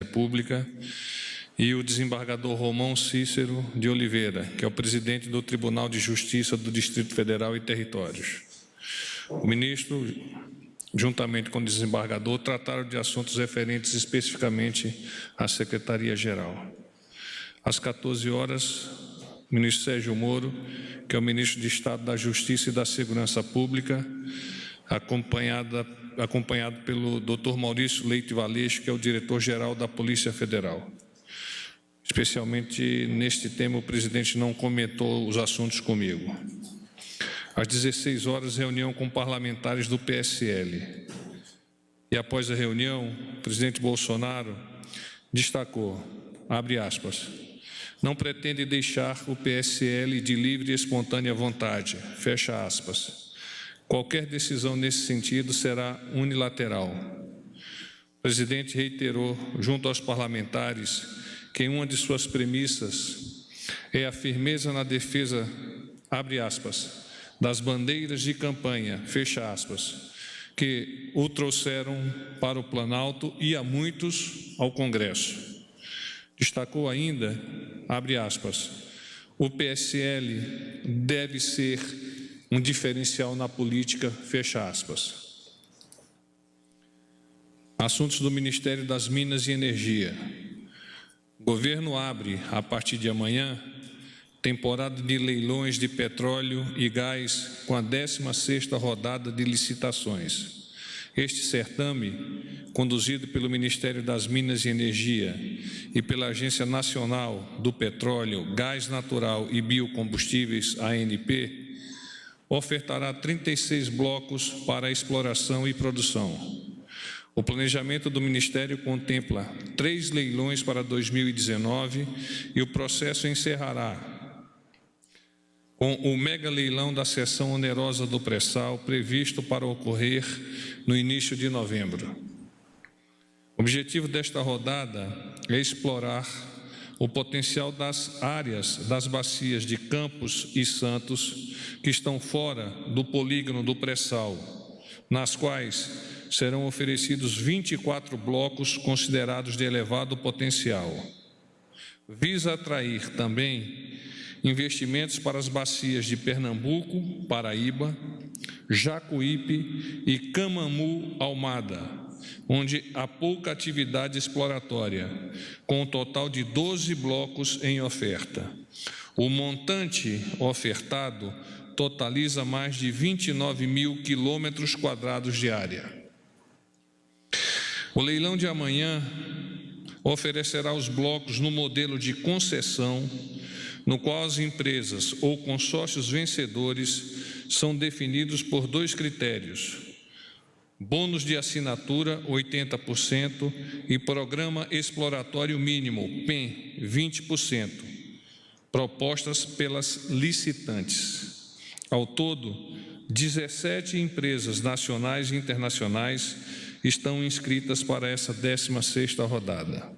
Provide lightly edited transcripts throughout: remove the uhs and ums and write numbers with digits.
República, e o desembargador Romão Cícero de Oliveira, que é o presidente do Tribunal de Justiça do Distrito Federal e Territórios. O ministro, juntamente com o desembargador, trataram de assuntos referentes especificamente à Secretaria-Geral. Às 14 horas, o ministro Sérgio Moro, que é o ministro de Estado da Justiça e da Segurança Pública, acompanhado pelo Dr. Maurício Leite Valeixo, que é o diretor-geral da Polícia Federal. Especialmente neste tema, o presidente não comentou os assuntos comigo. Às 16 horas, reunião com parlamentares do PSL. E após a reunião, o presidente Bolsonaro destacou, abre aspas, não pretende deixar o PSL de livre e espontânea vontade, fecha aspas. Qualquer decisão nesse sentido será unilateral. O presidente reiterou, junto aos parlamentares, que uma de suas premissas é a firmeza na defesa, abre aspas, das bandeiras de campanha, fecha aspas, que o trouxeram para o Planalto e a muitos ao Congresso. Destacou ainda, abre aspas, o PSL deve ser um diferencial na política, fecha aspas. Assuntos do Ministério das Minas e Energia. O governo abre, a partir de amanhã, temporada de leilões de petróleo e gás com a 16ª rodada de licitações. Este certame, conduzido pelo Ministério das Minas e Energia e pela Agência Nacional do Petróleo, Gás Natural e Biocombustíveis, ANP, ofertará 36 blocos para a exploração e produção. O planejamento do Ministério contempla 3 leilões para 2019 e o processo encerrará com o mega leilão da seção onerosa do pré-sal previsto para ocorrer no início de novembro. O objetivo desta rodada é explorar o potencial das áreas das bacias de Campos e Santos que estão fora do polígono do pré-sal, nas quais serão oferecidos 24 blocos considerados de elevado potencial. Visa atrair também investimentos para as bacias de Pernambuco, Paraíba, Jacuípe e Camamu-Almada, onde há pouca atividade exploratória, com um total de 12 blocos em oferta. O montante ofertado totaliza mais de 29 mil quilômetros quadrados de área. O leilão de amanhã oferecerá os blocos no modelo de concessão, no qual as empresas ou consórcios vencedores são definidos por 2 critérios: bônus de assinatura 80% e programa exploratório mínimo, PEM, 20%, propostas pelas licitantes. Ao todo, 17 empresas nacionais e internacionais estão inscritas para essa 16ª rodada.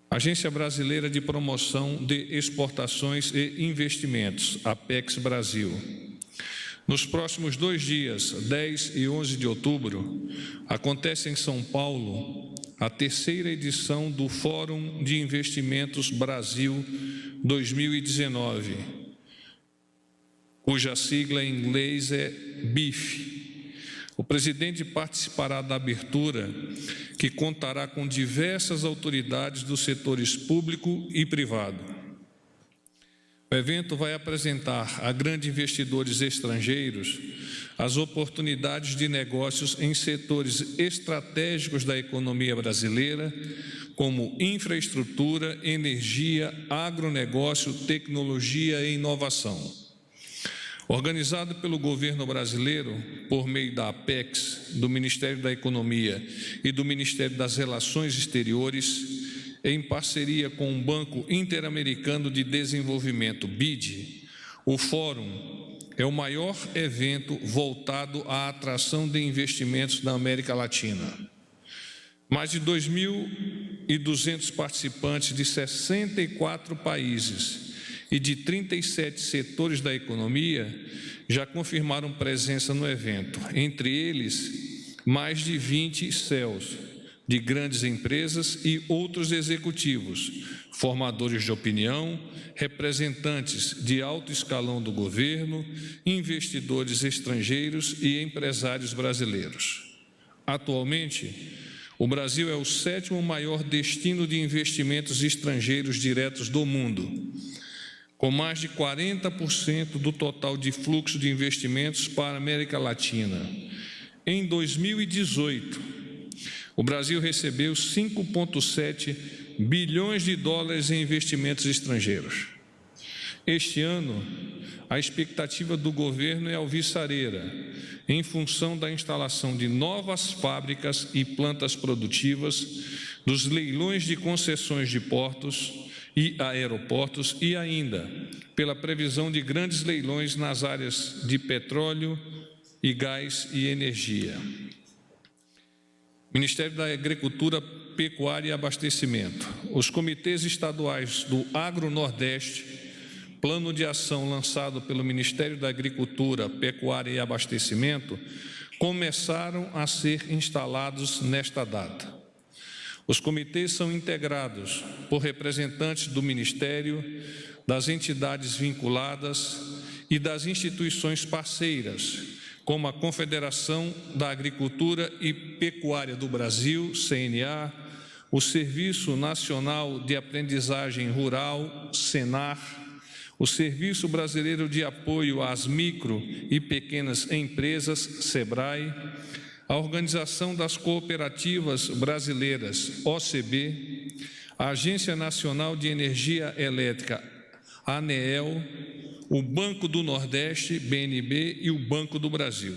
Agência Brasileira de Promoção de Exportações e Investimentos, Apex Brasil. Nos próximos 2 dias, 10 e 11 de outubro, acontece em São Paulo a 3ª edição do Fórum de Investimentos Brasil 2019, cuja sigla em inglês é BIF. O presidente participará da abertura, que contará com diversas autoridades dos setores público e privado. O evento vai apresentar a grandes investidores estrangeiros as oportunidades de negócios em setores estratégicos da economia brasileira, como infraestrutura, energia, agronegócio, tecnologia e inovação. Organizado pelo governo brasileiro, por meio da Apex, do Ministério da Economia e do Ministério das Relações Exteriores, em parceria com o Banco Interamericano de Desenvolvimento, BID, o Fórum é o maior evento voltado à atração de investimentos na América Latina. Mais de 2.200 participantes de 64 países e de 37 setores da economia já confirmaram presença no evento, entre eles mais de 20 CEOs, de grandes empresas e outros executivos, formadores de opinião, representantes de alto escalão do governo, investidores estrangeiros e empresários brasileiros. Atualmente, o Brasil é o 7º maior destino de investimentos estrangeiros diretos do mundo, com mais de 40% do total de fluxo de investimentos para a América Latina. Em 2018, o Brasil recebeu 5,7 bilhões de dólares em investimentos estrangeiros. Este ano, a expectativa do governo é alvissareira, em função da instalação de novas fábricas e plantas produtivas, dos leilões de concessões de portos e aeroportos e ainda pela previsão de grandes leilões nas áreas de petróleo e gás e energia. Ministério da Agricultura, Pecuária e Abastecimento. Os comitês estaduais do Agro-Nordeste, plano de ação lançado pelo Ministério da Agricultura, Pecuária e Abastecimento, começaram a ser instalados nesta data. Os comitês são integrados por representantes do Ministério, das entidades vinculadas e das instituições parceiras, como a Confederação da Agricultura e Pecuária do Brasil, CNA, o Serviço Nacional de Aprendizagem Rural, SENAR, o Serviço Brasileiro de Apoio às Micro e Pequenas Empresas, SEBRAE, a Organização das Cooperativas Brasileiras, OCB, a Agência Nacional de Energia Elétrica, ANEEL, o Banco do Nordeste, BNB, e o Banco do Brasil.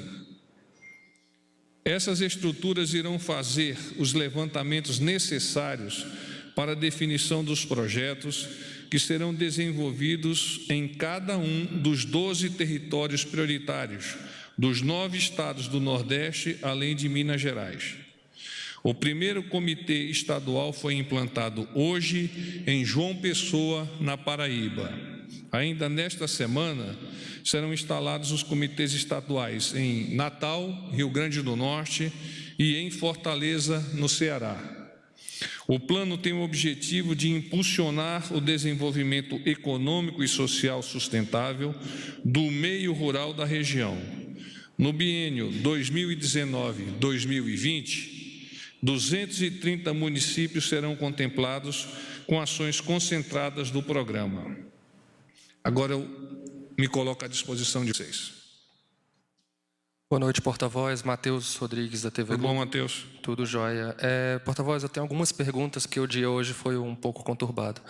Essas estruturas irão fazer os levantamentos necessários para a definição dos projetos que serão desenvolvidos em cada um dos 12 territórios prioritários dos 9 estados do Nordeste, além de Minas Gerais. O primeiro comitê estadual foi implantado hoje em João Pessoa, na Paraíba. Ainda nesta semana, serão instalados os comitês estaduais em Natal, Rio Grande do Norte, e em Fortaleza, no Ceará. O plano tem o objetivo de impulsionar o desenvolvimento econômico e social sustentável do meio rural da região. No biênio 2019-2020, 230 municípios serão contemplados com ações concentradas do programa. Agora eu me coloco à disposição de vocês. Boa noite, porta-voz. Matheus Rodrigues, da TV Globo. Tudo bom, Matheus? Tudo jóia. Porta-voz, eu tenho algumas perguntas, que o dia hoje foi um pouco conturbado.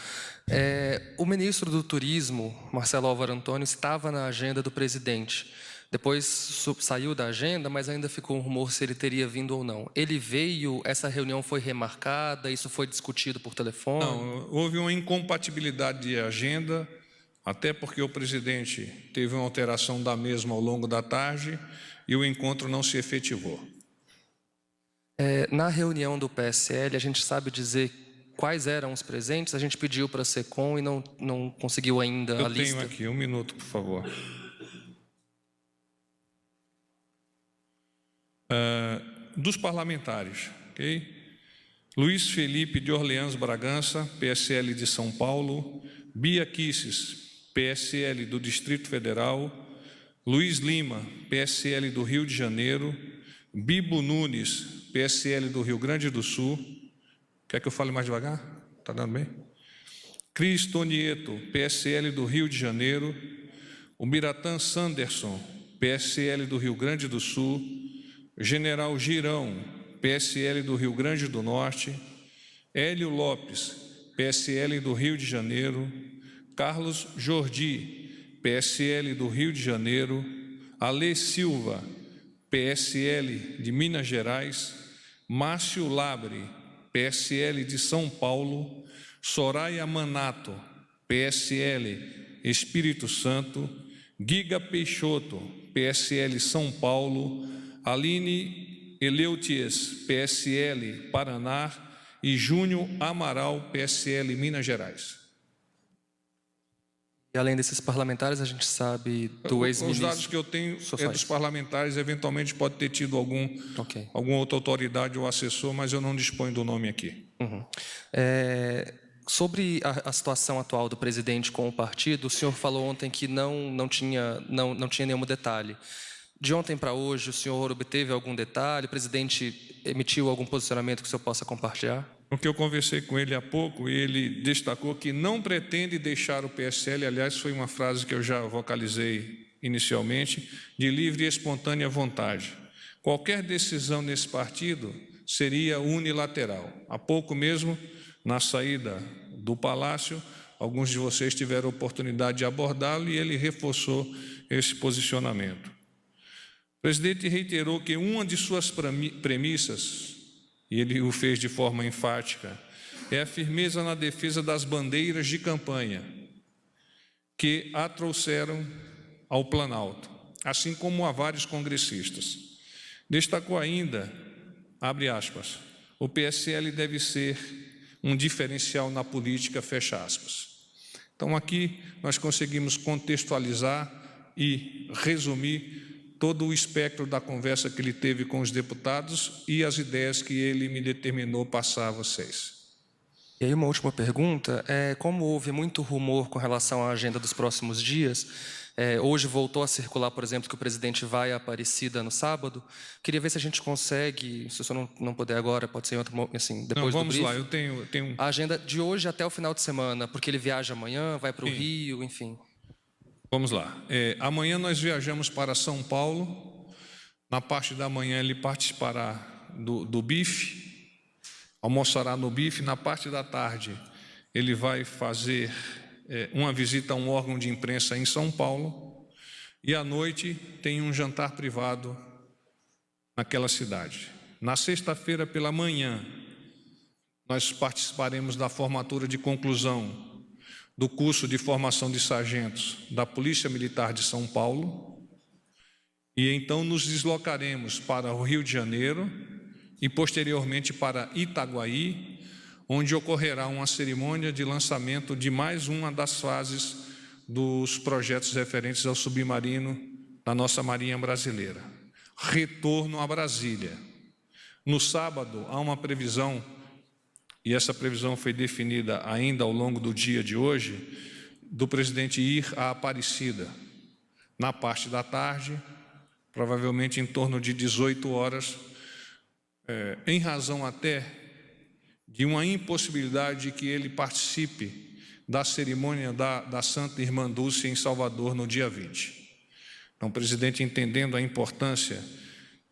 O ministro do Turismo, Marcelo Álvaro Antônio, estava na agenda do presidente. Depois saiu da agenda, mas ainda ficou um rumor se ele teria vindo ou não. Ele veio, essa reunião foi remarcada, isso foi discutido por telefone? Não, houve uma incompatibilidade de agenda, até porque o presidente teve uma alteração da mesma ao longo da tarde e o encontro não se efetivou. Na reunião do PSL, a gente sabe dizer quais eram os presentes? A gente pediu para a SECOM e não conseguiu ainda a lista. Eu tenho aqui, um minuto, por favor. Dos parlamentares, ok? Luiz Felipe de Orleans Bragança, PSL de São Paulo, Bia Kisses, PSL do Distrito Federal, Luiz Lima, PSL do Rio de Janeiro, Bibo Nunes, PSL do Rio Grande do Sul. Quer que eu fale mais devagar? Está dando bem? Cris Tonieto, PSL do Rio de Janeiro, o Miratã Sanderson, PSL do Rio Grande do Sul, General Girão, PSL do Rio Grande do Norte, Hélio Lopes, PSL do Rio de Janeiro, Carlos Jordi, PSL do Rio de Janeiro, Alê Silva, PSL de Minas Gerais, Márcio Labre, PSL de São Paulo, Soraya Manato, PSL Espírito Santo, Giga Peixoto, PSL São Paulo, Aline Eleutias, PSL Paraná, e Júnior Amaral, PSL Minas Gerais. E além desses parlamentares, a gente sabe do ex-ministro... Os dados que eu tenho é dos parlamentares, eventualmente pode ter tido alguma outra autoridade ou assessor, mas eu não disponho do nome aqui. Uhum. Sobre a situação atual do presidente com o partido, o senhor falou ontem que não tinha nenhum detalhe. De ontem para hoje, o senhor obteve algum detalhe? O presidente emitiu algum posicionamento que o senhor possa compartilhar? Porque eu conversei com ele há pouco e ele destacou que não pretende deixar o PSL, aliás, foi uma frase que eu já vocalizei inicialmente, de livre e espontânea vontade. Qualquer decisão nesse partido seria unilateral. Há pouco mesmo, na saída do Palácio, alguns de vocês tiveram a oportunidade de abordá-lo e ele reforçou esse posicionamento. O presidente reiterou que uma de suas premissas, e ele o fez de forma enfática, é a firmeza na defesa das bandeiras de campanha que a trouxeram ao Planalto, assim como a vários congressistas. Destacou ainda, abre aspas, o PSL deve ser um diferencial na política, fecha aspas. Então aqui nós conseguimos contextualizar e resumir todo o espectro da conversa que ele teve com os deputados e as ideias que ele me determinou passar a vocês. E aí uma última pergunta, como houve muito rumor com relação à agenda dos próximos dias, hoje voltou a circular, por exemplo, que o presidente vai a Aparecida no sábado, queria ver se a gente consegue, se o senhor não puder agora, pode ser em outro, assim, depois vamos do briefing, lá, eu tenho... A agenda de hoje até o final de semana, porque ele viaja amanhã, vai para o Rio, enfim... Vamos lá. Amanhã nós viajamos para São Paulo. Na parte da manhã ele participará do BIF, almoçará no BIF. Na parte da tarde ele vai fazer uma visita a um órgão de imprensa em São Paulo. E à noite tem um jantar privado naquela cidade. Na sexta-feira pela manhã nós participaremos da formatura de conclusão do curso de formação de sargentos da Polícia Militar de São Paulo, e então nos deslocaremos para o Rio de Janeiro e posteriormente para Itaguaí, onde ocorrerá uma cerimônia de lançamento de mais uma das fases dos projetos referentes ao submarino da nossa Marinha Brasileira. Retorno a Brasília. No sábado há uma previsão, e essa previsão foi definida ainda ao longo do dia de hoje, do presidente ir à Aparecida, na parte da tarde, provavelmente em torno de 18 horas, em razão até de uma impossibilidade de que ele participe da cerimônia da Santa Irmã Dulce em Salvador no dia 20. Então, o presidente, entendendo a importância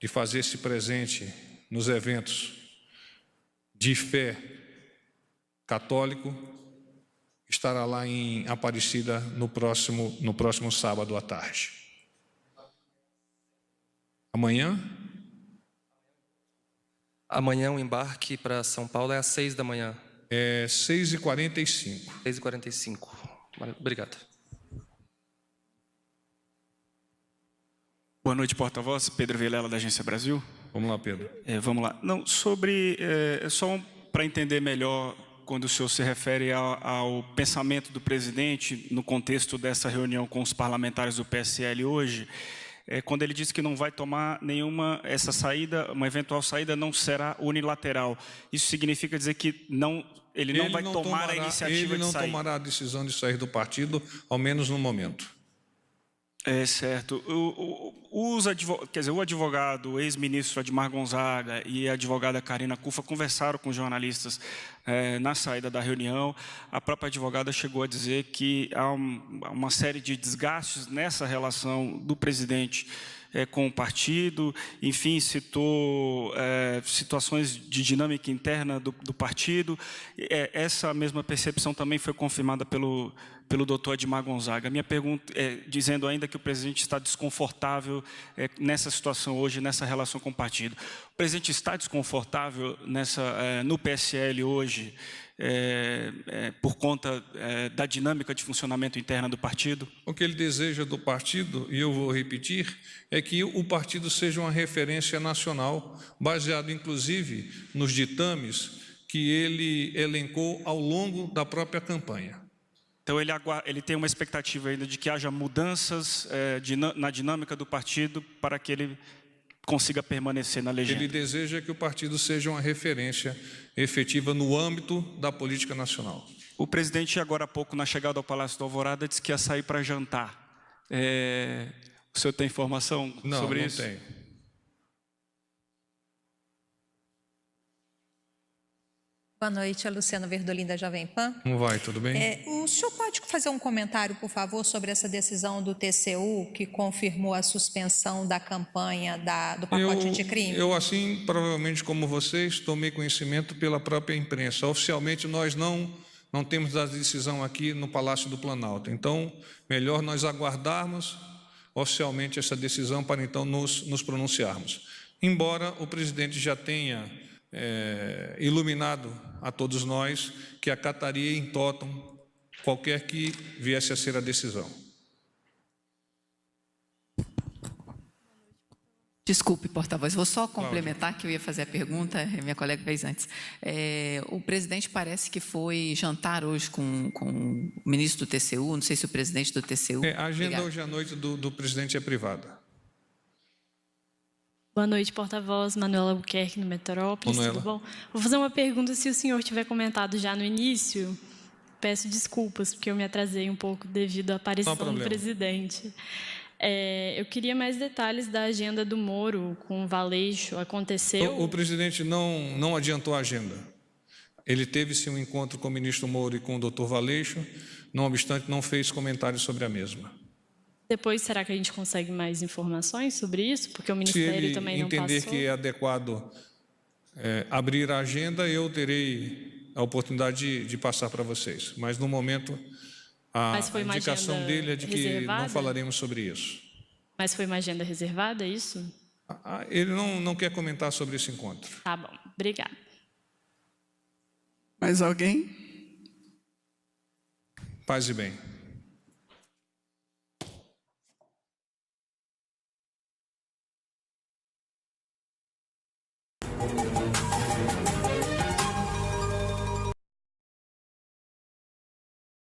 de fazer esse presente nos eventos de fé católico, estará lá em Aparecida no próximo sábado à tarde. Amanhã? Amanhã o embarque para São Paulo é às 6 da manhã. 6h45. 6h45. Obrigado. Boa noite, porta-voz. Pedro Vilela, da Agência Brasil. Vamos lá, Pedro. Vamos lá. Não, só para entender melhor, quando o senhor se refere ao pensamento do presidente no contexto dessa reunião com os parlamentares do PSL hoje, quando ele disse que não vai tomar nenhuma, uma eventual saída não será unilateral. Isso significa dizer que ele não vai tomar a iniciativa de sair? Ele não tomará a decisão de sair do partido, ao menos no momento. Certo. O advogado, o ex-ministro Admar Gonzaga e a advogada Karina Cufa conversaram com jornalistas na saída da reunião. A própria advogada chegou a dizer que há uma série de desgastes nessa relação do presidente com o partido, enfim, citou situações de dinâmica interna do partido. Essa mesma percepção também foi confirmada pelo doutor Admar Gonzaga. A minha pergunta dizendo ainda que o presidente está desconfortável nessa situação hoje, nessa relação com o partido. O presidente está desconfortável no PSL hoje, por conta da dinâmica de funcionamento interna do partido? O que ele deseja do partido, e eu vou repetir, é que o partido seja uma referência nacional, baseado inclusive nos ditames que ele elencou ao longo da própria campanha. Então, ele tem uma expectativa ainda de que haja mudanças na dinâmica do partido para que ele consiga permanecer na legenda. Ele deseja que o partido seja uma referência efetiva no âmbito da política nacional. O presidente, agora há pouco, na chegada ao Palácio do Alvorada, disse que ia sair para jantar. O senhor tem informação sobre isso? Não tenho. Boa noite, a Luciana Verdolim, da Jovem Pan. Como vai, tudo bem? O senhor pode fazer um comentário, por favor, sobre essa decisão do TCU, que confirmou a suspensão da campanha do pacote anticrime? Eu, assim, provavelmente como vocês, tomei conhecimento pela própria imprensa. Oficialmente, nós não temos a decisão aqui no Palácio do Planalto. Então, melhor nós aguardarmos oficialmente essa decisão para, então, nos pronunciarmos. Embora o presidente já tenha iluminado a todos nós que acataria em totum qualquer que viesse a ser a decisão. Desculpe, porta-voz, vou só complementar que eu ia fazer a pergunta, minha colega fez antes. O presidente parece que foi jantar hoje com o ministro do TCU, não sei se o presidente do TCU... A agenda hoje à noite do presidente é privada. Boa noite, porta-voz. Manuela Albuquerque, no Metrópolis. Tudo bom? Vou fazer uma pergunta, se o senhor tiver comentado já no início. Peço desculpas, porque eu me atrasei um pouco devido à aparição do presidente. Eu queria mais detalhes da agenda do Moro com o Valeixo. Aconteceu? O presidente não adiantou a agenda. Ele teve, sim, um encontro com o ministro Moro e com o doutor Valeixo, não obstante, não fez comentários sobre a mesma. Depois, será que a gente consegue mais informações sobre isso? Porque o Ministério também não passou. Se ele entender que é adequado abrir a agenda, eu terei a oportunidade de passar para vocês. Mas, no momento, a indicação dele é de que não falaremos sobre isso. Mas foi uma agenda reservada, é isso? Ele não quer comentar sobre esse encontro. Tá bom, obrigada. Mais alguém? Paz e bem.